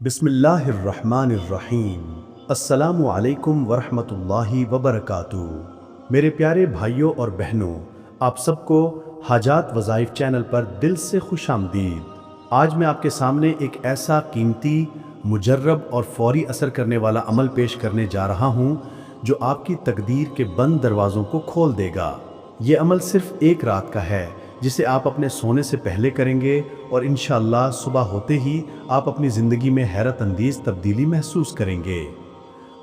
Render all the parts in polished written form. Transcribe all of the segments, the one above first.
बिस्मिल्लाहिर्रहमानिर्रहीम। अस्सलामु अलैकुम वरहमतुल्लाहि वबरकातुहू। मेरे प्यारे भाइयों और बहनों, आप सबको हाजात वज़ाइफ चैनल पर दिल से खुश आमदीद। आज मैं आपके सामने एक ऐसा कीमती, मुजर्रब और फौरी असर करने वाला अमल पेश करने जा रहा हूँ जो आपकी तकदीर के बंद दरवाज़ों को खोल देगा। ये अमल सिर्फ एक रात का है जिसे आप अपने सोने से पहले करेंगे और इंशाअल्लाह सुबह होते ही आप अपनी ज़िंदगी में हैरत अंगेज़ तब्दीली महसूस करेंगे।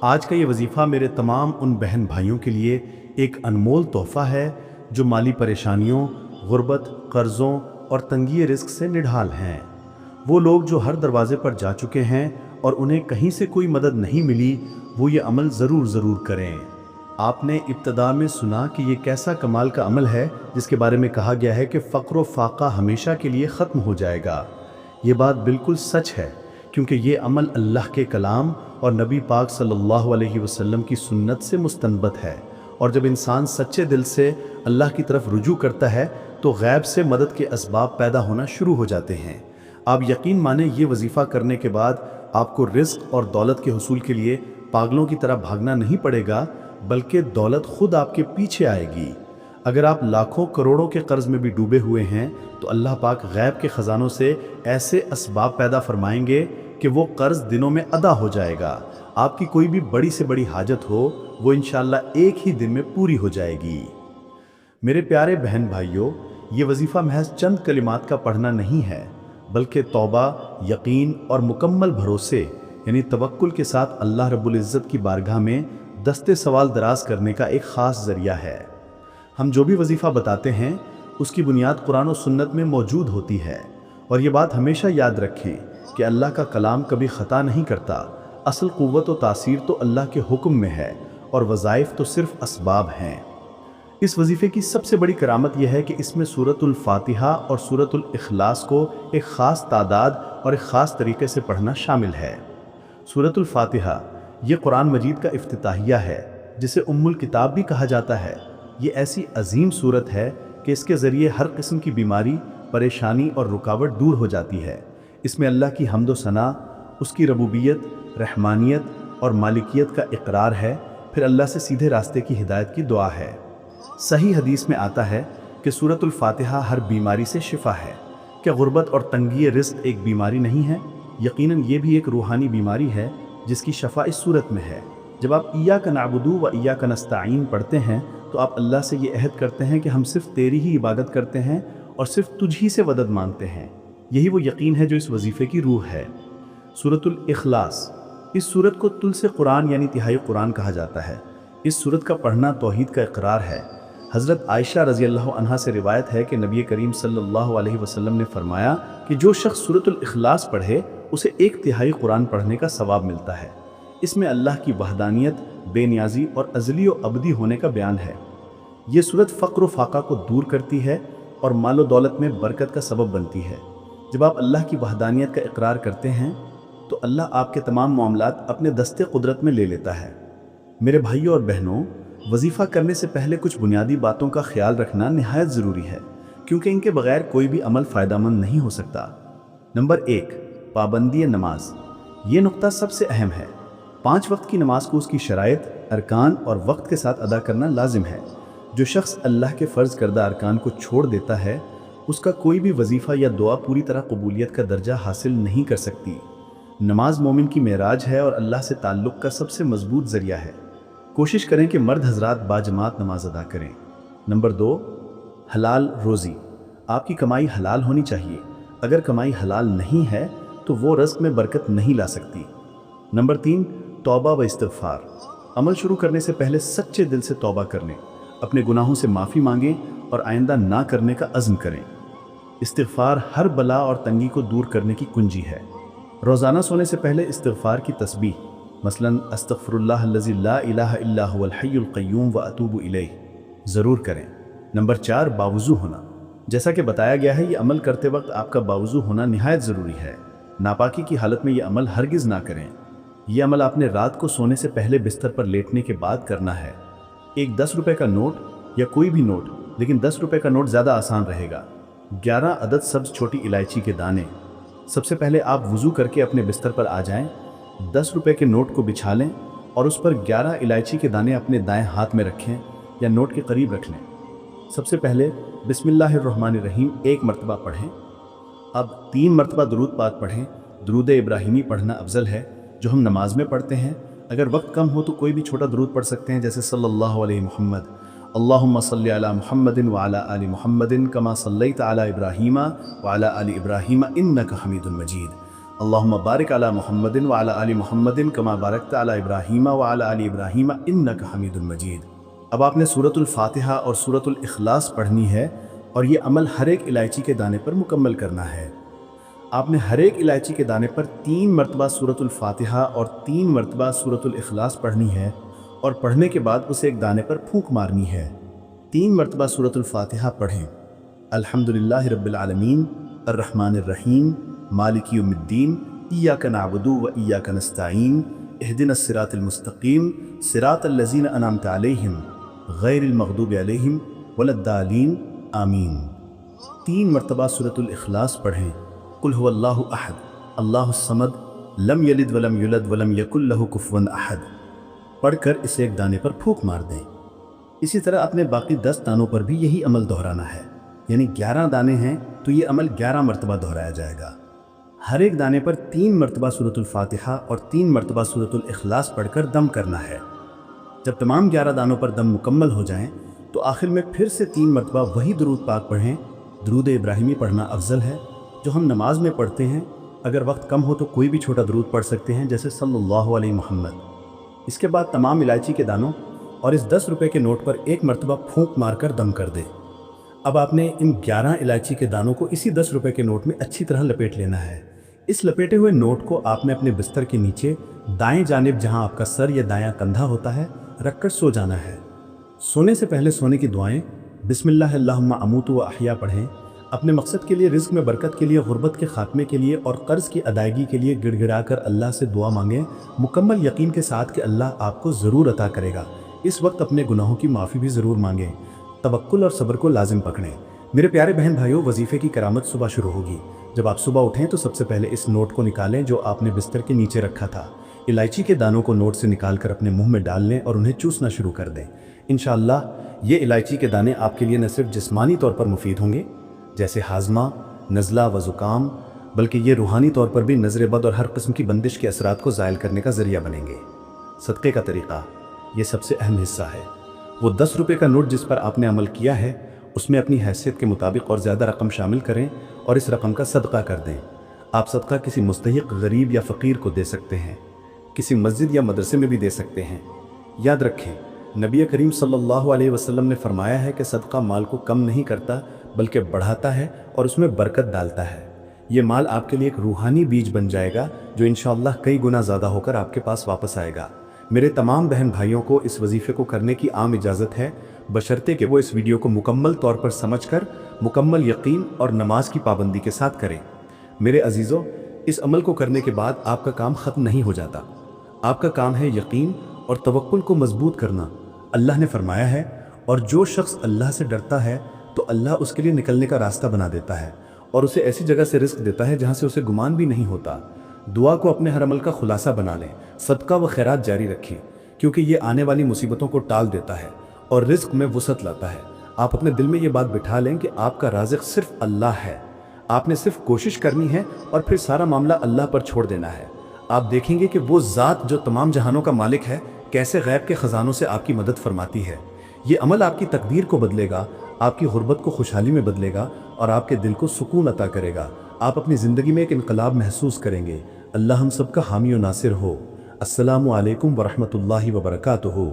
आज का ये वजीफ़ा मेरे तमाम उन बहन भाइयों के लिए एक अनमोल तोहफ़ा है जो माली परेशानियों, गुर्बत, कर्ज़ों और तंगी रिस्क से निढाल हैं। वो लोग जो हर दरवाज़े पर जा चुके हैं और उन्हें कहीं से कोई मदद नहीं मिली, वो ये अमल ज़रूर करें। आपने इब्तदा में सुना कि ये कैसा कमाल का अमल है जिसके बारे में कहा गया है कि फ़क्र व फाका हमेशा के लिए ख़त्म हो जाएगा। ये बात बिल्कुल सच है, क्योंकि ये अमल अल्लाह के कलाम और नबी पाक सल्लल्लाहु अलैहि वसल्लम की सुन्नत से मुस्तनबत है। और जब इंसान सच्चे दिल से अल्लाह की तरफ रुजू करता है तो गैब से मदद के असबाब पैदा होना शुरू हो जाते हैं। आप यकीन माने, ये वजीफ़ा करने के बाद आपको रिज़्क़ और दौलत के हुसूल के लिए पागलों की तरह भागना नहीं पड़ेगा, बल्कि दौलत खुद आपके पीछे आएगी। अगर आप लाखों करोड़ों के कर्ज में भी डूबे हुए हैं तो अल्लाह पाक गैब के ख़जानों से ऐसे असबाब पैदा फरमाएंगे कि वो कर्ज दिनों में अदा हो जाएगा। आपकी कोई भी बड़ी से बड़ी हाजत हो, वो इंशाअल्लाह एक ही दिन में पूरी हो जाएगी। मेरे प्यारे बहन भाइयों, ये वजीफ़ा महज चंद कलिमात का पढ़ना नहीं है, बल्कि तौबा, यकीन और मुकम्मल भरोसे यानी तवक्कुल के साथ अल्लाह रब्बुल इज़्ज़त की बारगाह में दस्ते सवाल दराज करने का एक ख़ास ज़रिया है। हम जो भी वजीफ़ा बताते हैं उसकी बुनियाद कुरान और सुन्नत में मौजूद होती है। और ये बात हमेशा याद रखें कि अल्लाह का कलाम कभी ख़ता नहीं करता। असल क़ुव्वत व तासीर तो अल्लाह के हुक्म में है और वज़ाइफ तो सिर्फ़ असबाब हैं। इस वजीफ़े की सबसे बड़ी करामत यह है कि इसमें सूरतुल फ़ातिहा और सूरतुल इख़लास को एक ख़ास तादाद और एक ख़ास तरीके से पढ़ना शामिल है। सूरतुल फ़ातिहा ये कुरान मजीद का इफ्तिताहिया है, जिसे उम्मुल किताब भी कहा जाता है। ये ऐसी अजीम सूरत है कि इसके ज़रिए हर किस्म की बीमारी, परेशानी और रुकावट दूर हो जाती है। इसमें अल्लाह की हम्द व सना, उसकी रबूबियत, रहमानियत और मालिकियत का इकरार है। फिर अल्लाह से सीधे रास्ते की हिदायत की दुआ है। सही हदीस में आता है कि सूरतुल फ़ातिहा हर बीमारी से शिफा है। क्या गुर्बत और तंगी रिज़्क़ एक बीमारी नहीं है? यकीनन ये भी एक रूहानी बीमारी है जिसकी शफा इस सूरत में है। जब आप इय्याका नअबुदु व इय्याका नस्तईन पढ़ते हैं तो आप अल्लाह से ये अहद करते हैं कि हम सिर्फ तेरी ही इबादत करते हैं और सिर्फ तुझ ही से मदद मांगते हैं। यही वो यकीन है जो इस वजीफ़े की रूह है। सूरतुल इख़लास, इस सूरत को तुलसे कुरान यानी तिहाई कुरान कहा जाता है। इस सूरत का पढ़ना तौहीद का इकरार है। हज़रत आयशा रज़ियल्लाहु अन्हा से रिवायत है कि नबी करीम सल्लल्लाहु अलैहि वसल्लम ने फरमाया कि जो शख्स सूरतुल इख़लास पढ़े उसे 1/3 कुरान पढ़ने का सवाब मिलता है। इसमें अल्लाह की वहदानियत, बेनियाजी और अज़ली व अबदी होने का बयान है। ये सूरत फ़क्र व फाका को दूर करती है और माल व दौलत में बरकत का सबब बनती है। जब आप अल्लाह की वहदानियत का इकरार करते हैं तो अल्लाह आपके तमाम मामलात अपने दस्ते कुदरत में ले लेता है। मेरे भाइयों और बहनों, वजीफ़ा करने से पहले कुछ बुनियादी बातों का ख्याल रखना नहायत ज़रूरी है, क्योंकि इनके बगैर कोई भी अमल फ़ायदेमंद नहीं हो सकता। नंबर 1, पाबंदी नमाज। ये नुक्ता सबसे अहम है। 5 वक्त की नमाज को उसकी शराइत, अरकान और वक्त के साथ अदा करना लाजिम है। जो शख्स अल्लाह के फ़र्ज़ करदा अरकान को छोड़ देता है उसका कोई भी वजीफ़ा या दुआ पूरी तरह कबूलियत का दर्जा हासिल नहीं कर सकती। नमाज मोमिन की मेराज है और अल्लाह से ताल्लुक़ का सबसे मजबूत ज़रिया है। कोशिश करें कि मर्द हजरात बाजमात नमाज अदा करें। नंबर 2, हलाल रोज़ी। आपकी कमाई हलाल होनी चाहिए। अगर कमाई हलाल नहीं है तो वो रिज़्क़ में बरकत नहीं ला सकती। नंबर 3, तौबा व इस्तिग़फ़ार। अमल शुरू करने से पहले सच्चे दिल से तौबा कर लें, अपने गुनाहों से माफ़ी मांगें और आइंदा ना करने का अज़्म करें। इस्तिग़फ़ार हर बला और तंगी को दूर करने की कुंजी है। रोज़ाना सोने से पहले इस्तिग़फ़ार की तस्बीह, मसलन अस्तग़फ़िरुल्लाहल्लज़ी ला इलाहा इल्ला हुवल हय्युल क़य्यूम व अतूबु इलैह, ज़रूर करें। नंबर 4, बावुज़ू होना। जैसा कि बताया गया है, ये अमल करते वक्त आपका बावुज़ू होना निहायत ज़रूरी है। नापाकी की हालत में ये अमल हरगिज़ ना करें। यह अमल आपने रात को सोने से पहले बिस्तर पर लेटने के बाद करना है। एक 10 रुपये का नोट या कोई भी नोट, लेकिन 10 रुपये का नोट ज़्यादा आसान रहेगा। 11 अदद सब्ज़ छोटी इलायची के दाने, सबसे पहले आप वुज़ू करके अपने बिस्तर पर आ जाएं, 10 रुपए के नोट को बिछा लें और उस पर 11 इलायची के दाने अपने दाएं हाथ में रखें या नोट के करीब रख लें। सबसे पहले बिस्मिल्लाहिर्रहमानिर्रहीम 1 मरतबा पढ़ें। अब 3 मरतबा दुरूद पाक पढ़ें। दुरूद इब्राहिमी पढ़ना अफजल है, जो हम नमाज में पढ़ते हैं। अगर वक्त कम हो तो कोई भी छोटा दुरूद पढ़ सकते हैं, जैसे सल्लल्लाहु अलैहि मुहम्मद, अल्लाहुम्मा सल्लि अला मुहम्मदिन व अला आलि मुहम्मदिन कमा सल्लैता अला इब्राहीमा व अला आलि इब्राहीमा इन्नका हमीदुन मजीद, अल्लाहुम्मा बारिक अला मुहम्मदिन व अला आलि मुहम्मदिन कमा बारकता अला इब्राहीमा व अला आलि इब्राहीमा इन्नका हमीदुन मजीद। अब आपने सूरतुल फातिहा और सूरतुल इखलास पढ़नी है और ये अमल हर एक इलायची के दाने पर मुकम्मल करना है। आपने हर एक इलायची के दाने पर 3 मरतबा सूरतुल फातिहा और 3 मरतबा सूरतुल इखलास पढ़नी है और पढ़ने के बाद उसे एक दाने पर फूंक मारनी है। 3 मरतबा सूरतुल फातिहा पढ़ें। अल्हम्दुलिल्लाहि रब्बिल आलमीन अर्रहमानिर रहीम मालिकी यौमिद्दीन इय्याका नअबुदु व इय्याका नस्तईन इहदिनस सिरातिल मुस्तकीम सिरातल लज़ीना अनअमता अलैहिम गैरिल मग़दूबि अलैहिम वलद्दालीन आमीन। 3 मरतबा सूरतुल इखलास पढ़ें। कुल हुवल्लाहु अहद अल्लाहुस समद लम यलिद वलम युलद वलम यकुल लहु कुफुवन अहद पढ़कर इसे एक दाने पर फूंक मार दें। इसी तरह अपने बाकी 10 दानों पर भी यही अमल दोहराना है, यानी 11 दाने हैं तो ये अमल 11 मरतबा दोहराया जाएगा। हर एक दाने पर 3 मरतबा सूरतुल फातिहा और 3 मरतबा सूरतुल इखलास पढ़कर दम करना है। जब तमाम 11 दानों पर दम मुकम्मल हो जाएं तो आखिर में फिर से 3 मरतबा वही दुरूद पाक पढ़ें। दुरूद इब्राहिमी पढ़ना अफजल है, जो हम नमाज में पढ़ते हैं। अगर वक्त कम हो तो कोई भी छोटा दुरूद पढ़ सकते हैं, जैसे सल्लल्लाहु अलैहि मुहम्मद। इसके बाद तमाम इलायची के दानों और इस 10 रुपए के नोट पर 1 मरतबा फूंक मारकर दम कर दें। अब आपने इन 11 इलायची के दानों को इसी 10 रुपए के नोट में अच्छी तरह लपेट लेना है। इस लपेटे हुए नोट को आपने अपने बिस्तर के नीचे दाएं जानिब, जहां आपका सर या दायां कंधा होता है, रखकर सो जाना है। सोने से पहले सोने की दुआएं बिस्मिल्लाह अल्लाहुम्मा अमूतु व अहया पढ़ें। अपने मकसद के लिए, रिज़्क़ में बरकत के लिए, गुर्बत के खात्मे के लिए और कर्ज़ की अदायगी के लिए गिड़गिड़ाकर अल्लाह से दुआ मांगें, मुकम्मल यकीन के साथ कि अल्लाह आपको ज़रूर अता करेगा। इस वक्त अपने गुनाहों की माफ़ी भी ज़रूर मांगें। तवक्कुल और सब्र को लाजिम पकड़ें। मेरे प्यारे बहन भाइयों, वजीफ़े की करामत सुबह शुरू होगी। जब आप सुबह उठें तो सबसे पहले इस नोट को निकालें जो आपने बिस्तर के नीचे रखा था। इलायची के दानों को नोट से निकाल कर अपने मुँह में डाल लें और उन्हें चूसना शुरू कर दें। इंशाअल्लाह ये इलायची के दाने आपके लिए न सिर्फ जिस्मानी तौर पर मुफीद होंगे, जैसे हाजमा, नज़ला व ज़ुकाम, बल्कि ये रूहानी तौर पर भी नज़र बद और हर किस्म की बंदिश के असरात को ज़ायल करने का ज़रिया बनेंगे। सदक़े का तरीक़ा ये सबसे अहम हिस्सा है। वो 10 रुपये का नोट जिस पर आपने अमल किया है उसमें अपनी हैसियत के मुताबिक और ज़्यादा रकम शामिल करें और इस रकम का सदका कर दें। आप सदका किसी मुस्तहिक़ गरीब या फ़कीर को दे सकते हैं, किसी मस्जिद या मदरसे में भी दे सकते हैं। याद रखें, नबी करीम सल्लल्लाहु अलैहि वसल्लम ने फरमाया है कि सदका माल को कम नहीं करता बल्कि बढ़ाता है और उसमें बरकत डालता है। ये माल आपके लिए एक रूहानी बीज बन जाएगा जो इंशाअल्लाह कई गुना ज़्यादा होकर आपके पास वापस आएगा। मेरे तमाम बहन भाइयों को इस वजीफ़े को करने की आम इजाज़त है, बशर्ते कि वो इस वीडियो को मुकम्मल तौर पर समझकर मुकम्मल यकीन और नमाज की पाबंदी के साथ करें। मेरे अजीज़ों, इस अमल को करने के बाद आपका काम ख़त्म नहीं हो जाता। आपका काम है यकीन और तवक्कुल को मजबूत करना। अल्लाह ने फरमाया है, और जो शख्स अल्लाह से डरता है तो अल्लाह उसके लिए निकलने का रास्ता बना देता है और उसे ऐसी जगह से रिस्क देता है जहाँ से उसे गुमान भी नहीं होता। दुआ को अपने हर अमल का खुलासा बना लें। सदका व खैरात जारी रखें, क्योंकि ये आने वाली मुसीबतों को टाल देता है और रिस्क में वसअत लाता है। आप अपने दिल में ये बात बिठा लें कि आपका राज़िक़ सिर्फ अल्लाह है। आपने सिर्फ कोशिश करनी है और फिर सारा मामला अल्लाह पर छोड़ देना है। आप देखेंगे कि वो ज़ात जो तमाम जहानों का मालिक है कैसे गैब के ख़जानों से आपकी मदद फरमाती है। ये अमल आपकी तकदीर को बदलेगा, आपकी गुर्बत को खुशहाली में बदलेगा और आपके दिल को सुकून अता करेगा। आप अपनी ज़िंदगी में एक इनकलाब महसूस करेंगे। अल्लाह हम सब का हामी और नासिर हो। अस्सलामु अलैकुम व रहमतुल्लाहि व बरकातुहू।